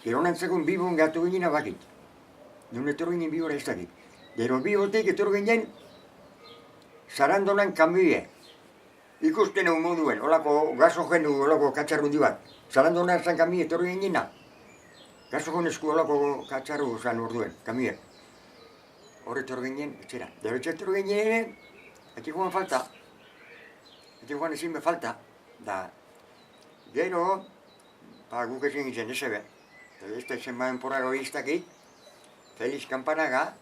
Gero nantzakon bibon gatu ginen abakit. Dune etorri ginen bibora ez dakit. Gero bibotik etorri ginen Zarandonan kamioia. Ikusten egun moduen, olako gasogen olako katxarrundi bat. Zarandonan zan kamioia etorri ginena. Gasogen esku olako katxarru zan orduen, kamioia. Hor etorri ginen, etxera. Gero etorri ginen ere, etxikoan falta. Etxikoan ezin be falta. Da, gero, guk ezin ginen ezebe. Ez da zen baden porrago iztakit, Feliz Campanaga,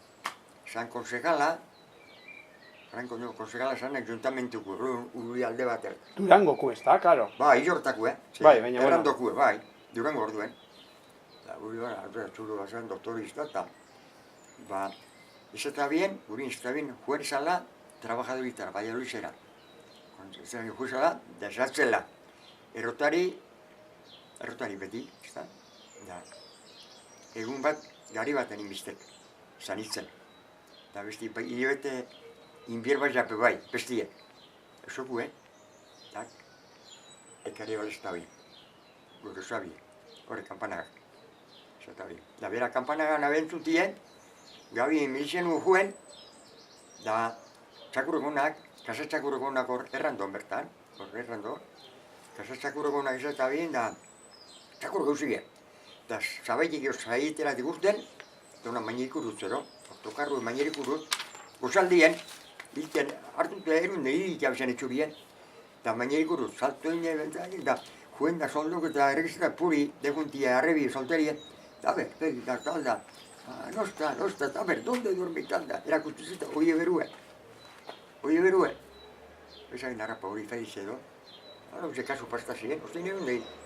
San Konsejala, Franco konsejala zan, ayuntamentuko, uri alde bater. Durangoko ez da, karo. Bai, izortako, Bai, baina bueno. Errandoko, bai, Durango orduen. Guri gara, txuru bat zen, doktorista, eta, ez eta bien, guri ez eta bien, juerzala, trabajadoritara, bai eruizera. Ez eta bien, juerzala, desatzela. Errotari beti, ez da? Egun bat, gari baten inbiztek, zanitzen. Eta besti, hilabete, inbierba jape bai, bestie. Esoku, Tak, ekari bale ez da bien. Gure zabi, horre kampanagak. Ez eta bien. Da bera kampanagan abentzutien, gabi milizien ujuen, da txakurregonak, kasatxakurregonak hor errandon bertan, hor errandon. Kasatxakurregonak ez eta bien, da txakurregozien. Da zabaitik eus zaitera diguzten, dona mainerik urutzero, tokarru mainerik uruz, gozaldien, bilten hartute erunde hirik jabezen etxurien, da mainerik uruz, salto ine, da juen da soldok eta erregizeta puri, deguntia, arrebi, solterien, da ber, da talda, nosta, da ber, donde duerme talda, erakustuzita, oie berue. Ezagin harrapa hori feliz edo, hori kasu pastazien, ostein egun dehin.